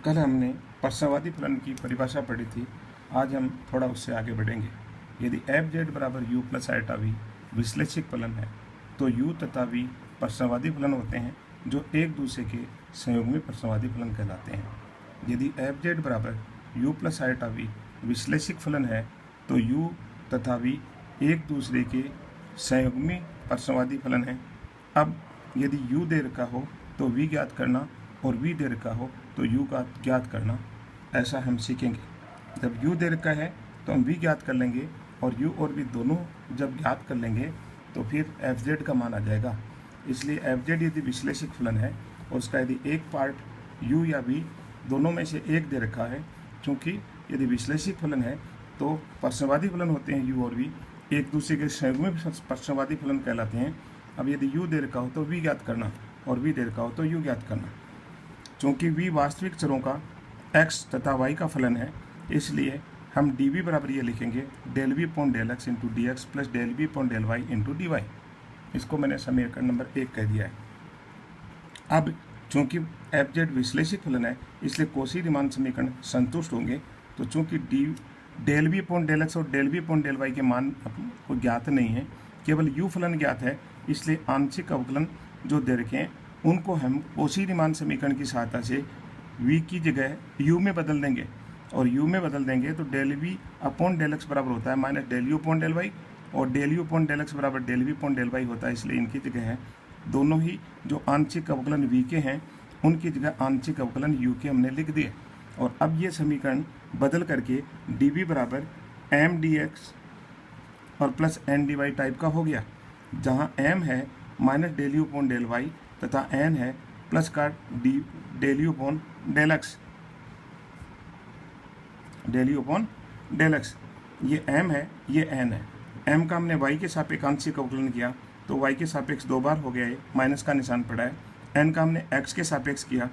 कल हमने प्रश्नवादी फलन की परिभाषा पढ़ी थी। आज हम थोड़ा उससे आगे बढ़ेंगे। यदि एफ जेड बराबर यू प्लस आइटा वी विश्लेषिक फलन है तो यू तथा वी प्रश्नवादी फलन होते हैं जो एक दूसरे के संयोग में प्रश्नवादी फलन कहलाते हैं। यदि एफ जेड बराबर यू प्लस आइटा वी विश्लेषिक फलन है तो यू तथा वी एक दूसरे के संयुग्मी प्रश्नवादी फलन है। अब यदि u दे रखा हो तो v ज्ञात करना और v दे रखा हो तो u का ज्ञात करना, ऐसा हम सीखेंगे। जब u दे रखा है तो हम v ज्ञात कर लेंगे और u और v दोनों जब ज्ञात कर लेंगे तो फिर एफ जेड का मान आ जाएगा। इसलिए एफ जेड यदि विश्लेषिक फलन है और उसका यदि एक पार्ट u या v दोनों में से एक दे रखा है, क्योंकि यदि विश्लेषिक फलन है तो प्रश्नवादी फलन होते हैं u और v एक दूसरे के संयोग में प्रश्नवादी फलन कहलाते हैं। अब यदि u दे रखा हो तो v ज्ञात करना और v दे रखा हो तो u ज्ञात करना। चूँकि v वास्तविक चरों का x तथा y का फलन है, इसलिए हम dv बराबर ये लिखेंगे del v upon del x into d x plus del v upon del y into d y. इसको मैंने समीकरण नंबर 1 कह दिया है। अब चूँकि एफ जेड विश्लेषिक फलन है इसलिए कोशी रीमान समीकरण संतुष्ट होंगे। तो चूँकि del v upon del x और del v upon del y के मान को ज्ञात नहीं है, केवल यू फलन ज्ञात है, इसलिए आंशिक अवकलन जो दे रखे हैं उनको हम कोशी रीमान समीकरण की सहायता से v की जगह u में बदल देंगे और u में बदल देंगे तो del v upon del x बराबर होता है minus del u upon del y और del u upon del x बराबर del v upon del y होता है। इसलिए इनकी जगह है दोनों ही जो आंशिक अवकलन v के हैं उनकी जगह आंशिक अवकलन u के हमने लिख दिए। और अब ये समीकरण बदल करके dv बराबर m dx और प्लस n dy टाइप का हो गया, जहाँ m है minus del u upon del y तथा n है प्लस का del u upon del x, del u upon del x. ये m है, ये n है। m का हमने y के सापेक्ष आंशिक अवकलन किया तो y के सापेक्ष 2 बार हो गया है, माइनस का निशान पड़ा है। n का हमने x के सापेक्ष किया,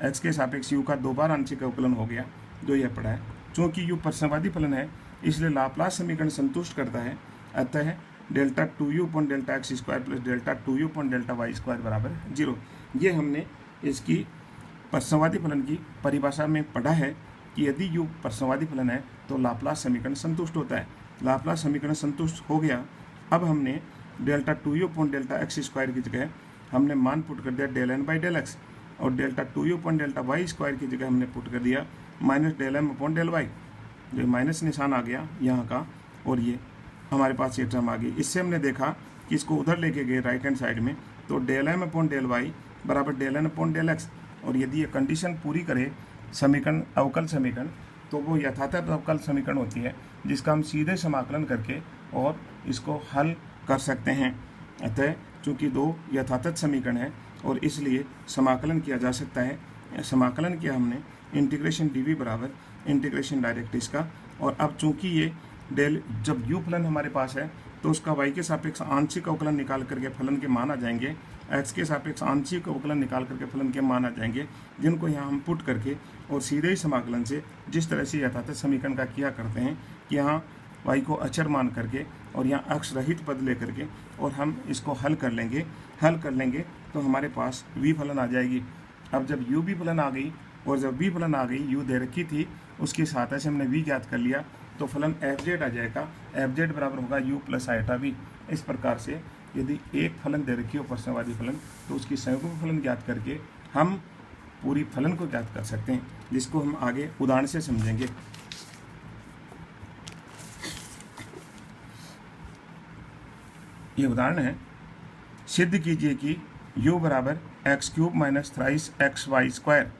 x के सापेक्ष u का 2 बार आंशिक अवकलन हो गया, जो यह पड़ा है। चूँकि u प्रश्नवादी फलन है इसलिए लाप्लास समीकरण संतुष्ट करता है। अतः delta 2u upon delta x square plus delta 2u upon delta y square बराबर 0। ये हमने इसकी प्रश्नवादी फलन की परिभाषा में पढ़ा है कि यदि u प्रश्नवादी फलन है तो लाप्लास समीकरण संतुष्ट होता है। लाप्लास समीकरण संतुष्ट हो गया। अब हमने delta 2u upon delta x square की जगह हमने मान पुट कर दिया del n by del x और delta 2u upon delta y square की जगह हमने पुट कर दिया minus del m upon del y. जो माइनस निशान आ गया यहाँ का और ये हमारे पास ये टर्म आ गई। इससे हमने देखा कि इसको उधर लेके गए राइट हैंड साइड में तो del m upon del y बराबर del n upon del x. और यदि ये कंडीशन पूरी करे समीकरण अवकल समीकरण तो वो यथातथ अवकल समीकरण होती है जिसका हम सीधे समाकलन करके और इसको हल कर सकते हैं। अतः चूँकि दो यथातथ समीकरण है और इसलिए समाकलन किया जा सकता है। समाकलन किया हमने इंटीग्रेशन डी वी बराबर इंटीग्रेशन डायरेक्ट इसका। और अब चूँकि ये डेल जब u फलन हमारे पास है तो उसका y के सापेक्ष आंशिक अवकलन निकाल करके फलन के मान आ जाएंगे, x के सापेक्ष आंशिक अवकलन निकाल करके फलन के मान आ जाएंगे, जिनको यहाँ हम पुट करके और सीधे ही समाकलन से जिस तरह से यथातथ समीकरण का किया करते हैं कि यहाँ y को अचर मान करके और यहाँ अक्ष रहित पद ले करके और हम इसको हल कर लेंगे तो हमारे पास v फलन आ जाएगी। अब जब u भी फलन आ गई और जब v फलन आ गई, u दे रखी थी उसकी सहायता से हमने v ज्ञात कर लिया तो फलन एफ जेड आ जाएगा। एफ जेड बराबर होगा u प्लस आइटा वी। इस प्रकार से यदि एक फलन दे रखी हो प्रश्नवादी फलन तो उसकी संयुग्म फलन ज्ञात करके हम पूरी फलन को ज्ञात कर सकते हैं, जिसको हम आगे उदाहरण से समझेंगे। ये उदाहरण है, सिद्ध कीजिए कि u बराबर x cube minus thrice x y square,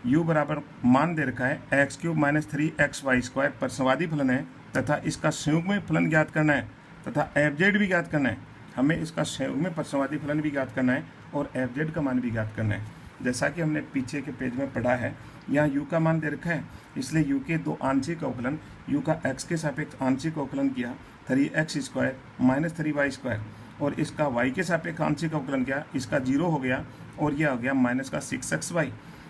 u बराबर मान दे रखा है x cube minus 3xy square प्रश्नवादी फलन है तथा इसका संयुग्म फलन ज्ञात करना है तथा एफ जेड भी ज्ञात करना है। हमें इसका संयुग्म प्रश्नवादी फलन भी ज्ञात करना है और एफ जेड का मान भी ज्ञात करना है। जैसा कि हमने पीछे के पेज में पढ़ा है, यहाँ u का मान दे रखा है इसलिए u के दो आंशिक अवकलन, u का x के सापेक्ष आंशिक अवकलन किया 3x square minus 3y square और इसका y के सापेक्ष आंशिक अवकलन किया, इसका 0 हो गया और यह हो गया माइनस का 6xy।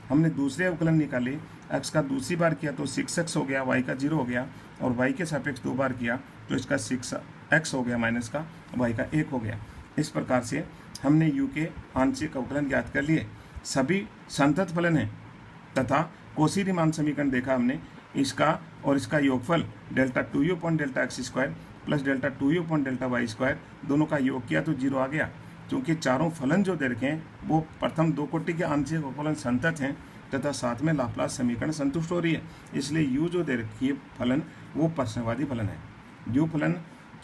हमने दूसरे अवकलन निकाले, x का दूसरी बार किया तो 6x हो गया, y का 0 हो गया और y के सापेक्ष 2 बार किया तो इसका 6x हो गया माइनस का, y का 1 हो गया। इस प्रकार से हमने u के आंशिक अवकलन ज्ञात कर लिए। सभी संतत फलन हैं तथा कोशी रीमान समीकरण देखा हमने, इसका और इसका योगफल delta 2u upon delta x square plus delta 2u upon delta y square, दोनों का योग किया तो 0 आ गया। क्योंकि चारों फलन जो दे रखे हैं वो प्रथम दो कोटि के आंशिक अवकलन संतत हैं तथा साथ में लाप्लास समीकरण संतुष्ट हो रही है, इसलिए u जो दे रखी है फलन वो प्रश्नवादी फलन है। u फलन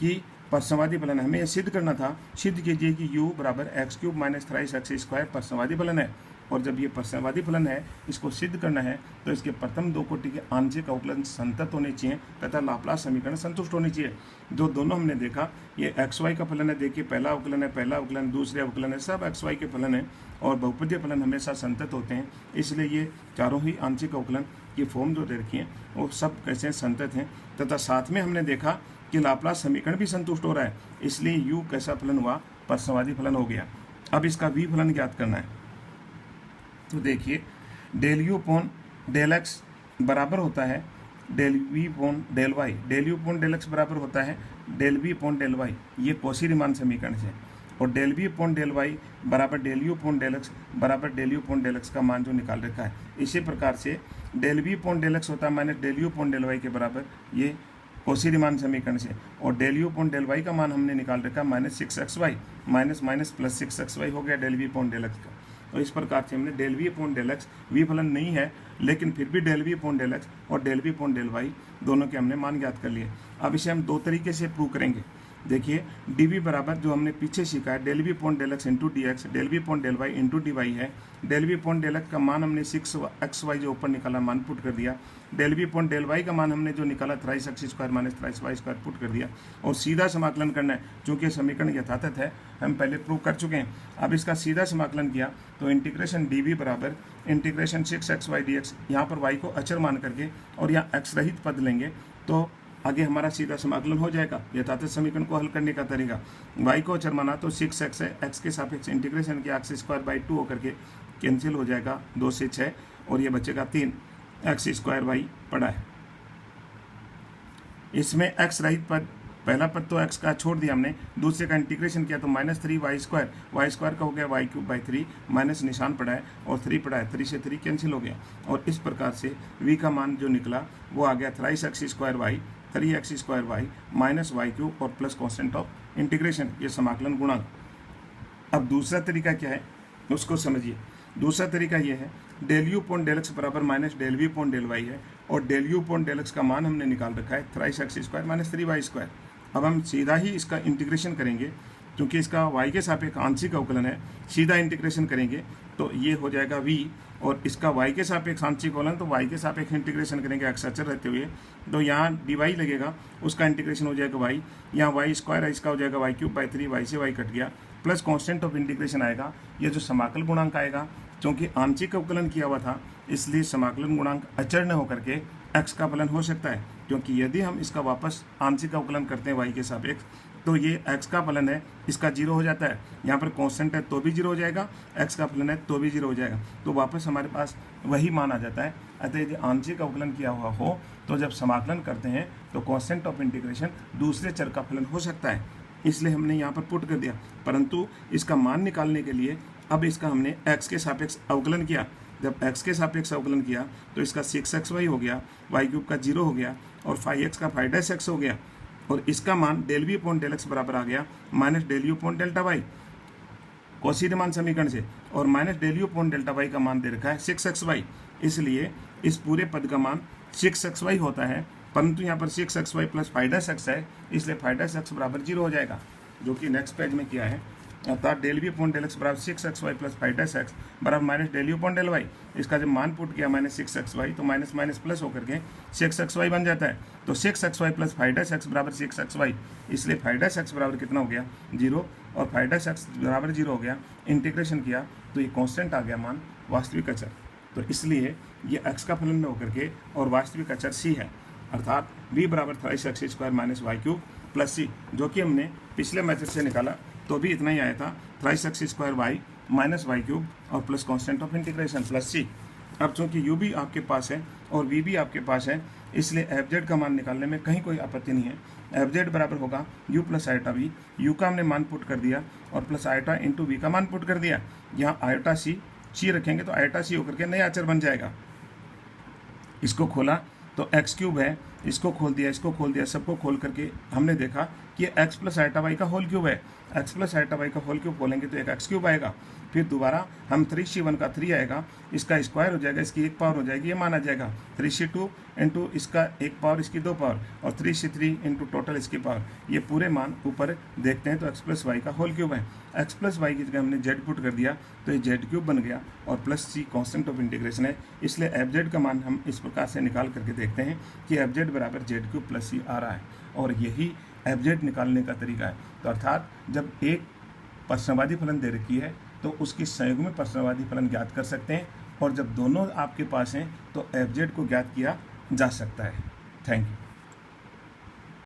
की प्रश्नवादी फलन है, हमें यह सिद्ध करना था। सिद्ध कीजिए कि u बराबर x cube minus thrice x square प्रश्नवादी फलन है, और जब ये प्रश्नवादी फलन है इसको सिद्ध करना है तो इसके प्रथम दो कोटि के आंशिक अवकलन संतत होने चाहिए तथा लाप्लास समीकरण संतुष्ट होनी चाहिए। जो दोनों हमने देखा ये एक्स वाई का फलन है, देखिए पहला अवकलन है, पहला अवकलन, दूसरे अवकलन है, सब एक्स वाई के फलन है और बहुपदीय फलन हमेशा संतत होते हैं, इसलिए ये चारों ही आंशिक अवकलन की फॉर्म जो दे रखी है वो सब कैसे संतत हैं तथा साथ में हमने देखा कि लाप्लास समीकरण भी संतुष्ट हो रहा है, इसलिए यू कैसा फलन हुआ, प्रश्नवादी फलन हो गया। अब इसका वी फलन ज्ञात करना है, तो देखिए del u upon del x बराबर होता है del v upon del y, del u upon del x बराबर होता है del v upon del y, ये कौशी रीमान समीकरण है, और del v upon del y बराबर del u upon del x बराबर del u upon del x का मान जो निकाल रखा है। इसी प्रकार से del v upon del x होता है minus del u upon del y के बराबर, ये कौशी रीमान समीकरण से, और del u upon del y का मान हमने निकाल रखा minus 6xy minus minus plus 6xy हो गया del v upon del x का। तो इस प्रकार से हमने del v upon del x, v फलन नहीं है लेकिन फिर भी del v upon del x और del v upon del y दोनों के हमने मान ज्ञात कर लिए। अब इसे हम दो तरीके से प्रूव करेंगे। देखिए डी वी बराबर जो हमने पीछे सीखा है del v upon del x into d x, del v upon del y into d y है। Del v upon del x का मान हमने 6xy जो ऊपर निकाला मान पुट कर दिया, del v upon del y का मान हमने जो निकाला thrice x square minus thrice y square put कर दिया, और सीधा समाकलन करना है क्योंकि समीकरण यथातथ है, हम पहले प्रूव कर चुके हैं। अब इसका सीधा समाकलन किया तो इंटीग्रेशन डी वी बराबर इंटीग्रेशन 6xy dx, यहाँ पर y को अचर मान करके और यहाँ x रहित पद लेंगे तो आगे हमारा सीधा समाकलन हो जाएगा। यथातथ समीकरण को हल करने का तरीका, y को अचर माना तो 6x है, x के सापेक्ष इंटीग्रेशन किया x स्क्वायर बाई 2 होकर के कैंसिल हो जाएगा 2 से 6 और ये बचेगा 3 एक्स स्क्वायर वाई पड़ा है। इसमें x रहित पद, पहला पद तो x का छोड़ दिया हमने, दूसरे का इंटीग्रेशन किया तो माइनस 3 वाई स्क्वायर का हो गया वाई क्यूब बाई 3, माइनस निशान पड़ा है और 3 पड़ा है, 3 से 3 कैंसिल हो गया, और इस प्रकार से v का मान जो निकला वो आ गया thrice x square y 3x square y minus y cube और प्लस कॉन्स्टेंट ऑफ इंटीग्रेशन, ये समाकलन गुणांक। अब दूसरा तरीका क्या है उसको समझिए। दूसरा तरीका ये है del u upon del x बराबर minus del v upon del y है, और del u upon del x का मान हमने निकाल रखा है thrice x square minus 3y square. अब हम सीधा ही इसका इंटीग्रेशन करेंगे क्योंकि इसका y के सापेक्ष आंशिक अवकलन है, सीधा इंटीग्रेशन करेंगे तो ये हो जाएगा v, और इसका y के सापेक्ष आंशिक अवकलन तो y के सापेक्ष इंटीग्रेशन करेंगे एक्स अचर रहते हुए, तो यहाँ dy लगेगा, उसका इंटीग्रेशन हो जाएगा y, यहाँ वाई स्क्वायर है इसका हो जाएगा वाई क्यूब बाई 3, वाई से y कट गया, प्लस कॉन्स्टेंट ऑफ इंटीग्रेशन आएगा, ये जो समाकल गुणांक आएगा क्योंकि आंशिक अवकलन किया हुआ था इसलिए समाकलन गुणांक अचर न होकर के x का फलन हो सकता है, क्योंकि यदि हम इसका वापस आंशिक अवकलन करते हैं y के सापेक्ष तो ये x का फलन है, इसका 0 हो जाता है, यहाँ पर कांस्टेंट है तो भी 0 हो जाएगा, x का फलन है तो भी 0 हो जाएगा, तो वापस हमारे पास वही मान आ जाता है। अतः यदि आंशिक अवकलन किया हुआ हो तो जब समाकलन करते हैं तो कांस्टेंट ऑफ इंटीग्रेशन दूसरे चर का फलन हो सकता है, इसलिए हमने यहाँ पर पुट कर दिया। परंतु इसका मान निकालने के लिए अब इसका हमने x के सापेक्ष अवकलन किया, जब x के सापेक्ष अवकलन किया तो इसका 6xy हो गया, वाई क्यूब का 0 हो गया और 5x का 5x हो गया, और इसका मान del v upon del x बराबर आ गया minus del u upon delta y Cauchy Riemann समीकरण से, और minus del u upon delta y का मान दे रखा है 6xy, इसलिए इस पूरे पद का मान 6xy होता है, परंतु यहाँ पर 6xy प्लस 5x है इसलिए 5x बराबर 0 हो जाएगा, जो कि नेक्स्ट पेज में किया है। अर्थात del v upon del x बराबर 6xy प्लस 5x बराबर minus del u upon del y, इसका जब मान पुट किया माइनस 6xy तो माइनस माइनस प्लस होकर के 6xy बन जाता है, तो 6xy प्लस 5x बराबर 6xy, इसलिए 5x बराबर कितना हो गया 0 और 5x बराबर 0 हो गया। इंटीग्रेशन किया तो ये कांस्टेंट आ गया मान वास्तविक अचर, तो इसलिए ये x का फलन में होकर के और वास्तविक अचर c है, अर्थात v बराबर thrice x square minus y cube plus c, जो कि हमने पिछले मेथड से निकाला तो भी इतना ही आया था thrice x square y minus y cube और plus constant of integration plus c। अब चूंकि u भी आपके पास है और v भी आपके पास है इसलिए fz का मान निकालने में कहीं कोई आपत्ति नहीं है। fz बराबर होगा u plus iota v, u का हमने मान पुट कर दिया और प्लस आयोटा इंटू v का मान पुट कर दिया, यहाँ आयोटा c रखेंगे तो आयोटा c होकर के नया अचर बन जाएगा, इसको खोला तो एक्स क्यूब है, इसको खोल दिया, इसको खोल दिया, सबको खोल करके हमने देखा कि एक्स प्लस आइटा वाई का होल क्यूब है। एक्स प्लस आइटा वाई का होल क्यूब खोलेंगे तो एक एक्स क्यूब आएगा। फिर दोबारा हम 3c1 का 3 आएगा, इसका स्क्वायर हो जाएगा, इसकी एक पावर हो जाएगी, ये माना जाएगा 3c2 इंटू इसका एक पावर, इसकी दो पावर, और 3c3 इंटू टोटल इसकी पावर। ये पूरे मान ऊपर देखते हैं तो एक्स प्लस वाई का होल क्यूब है। एक्स प्लस वाई की जगह हमने जेड पुट कर दिया तो ये जेड क्यूब बन गया, और plus c constant of integration है, इसलिए एफ जेड का मान हम इस प्रकार से निकाल करके देखते हैं कि एफ जेड बराबर जेड क्यूब प्लस सी आ रहा है, और यही एफ जेड निकालने का तरीका है। तो अर्थात जब एक प्रश्नवादी फलन दे रखी है तो उसकी संयुग्म प्रश्नवादी फलन ज्ञात कर सकते हैं, और जब दोनों आपके पास हैं तो एफ जेड को ज्ञात किया जा सकता है। Thank you.